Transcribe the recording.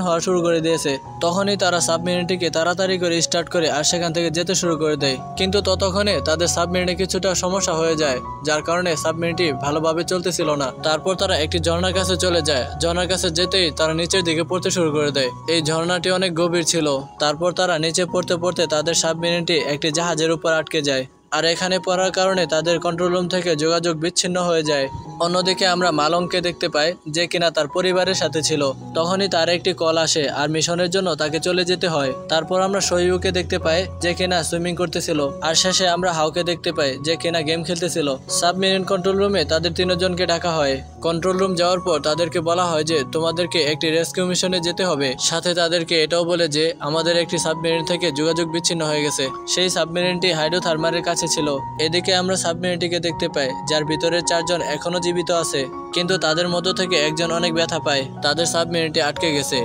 হওয়া শুরু করে দিয়েছে। তখনই তারা সাবমেরিনটিকে তাড়াতাড়ি করে স্টার্ট করে আর সেখান থেকে যেতে শুরু করে দেয়। কিন্তু ততক্ষণে তাদের সাবমেরিনে কিছুটা সমস্যা হয়ে যায়, যার কারণে সাবমেরিনটি ভালোভাবে চলতেছিল না। তারপর তারা একটি ঝর্ণার কাছে চলে যায়। ঝর্ণার কাছে যেতেই তারা নিচের দিকে পড়তে শুরু করে দেয়। এই ঝর্ণাটি অনেক গভীর ছিল। তারপর তারা নিচে পড়তে পড়তে তাদের সাবমেরিনটি একটি জাহাজের উপর আটকে যায়। আর এখানে পড়ার কারণে তাদের কন্ট্রোল রুম থেকে যোগাযোগ বিচ্ছিন্ন হয়ে যায়। অন্যদিকে আমরা মালংকে দেখতে পাই, যে কিনা তার পরিবারের সাথে ছিল। তখনই তার একটি কল আসে আর মিশনের জন্য তাকে চলে যেতে হয়। তারপর আমরা শোয়ুকে দেখতে পাই, যে কিনা সুইমিং করতেছিল। আর শেষে আমরা হাউকে দেখতে পাই, যে কিনা গেম খেলতেছিল। সাবমেরিন কন্ট্রোল রুমে তাদের তিনজনকে ডাকা হয়। কন্ট্রোল রুম যাওয়ার পর তাদেরকে বলা হয় যে তোমাদেরকে একটি রেস্কিউ মিশনে যেতে হবে। সাথে তাদেরকে এটাও বলে যে আমাদের একটি সাবমেরিন থেকে যোগাযোগ বিচ্ছিন্ন হয়ে গেছে। সেই সাবমেরিনটি হাইড্রোথার্মালের কাছে ছিল। এদিকে আমরা সাবমেরিনটিকে দেখতে পাই, যার ভিতরে 4 জন এখনো জীবিত আছে, কিন্তু তাদের মধ্য থেকে একজন অনেক ব্যথা পায়। তাদের সাবমেরিনটি আটকে গেছে।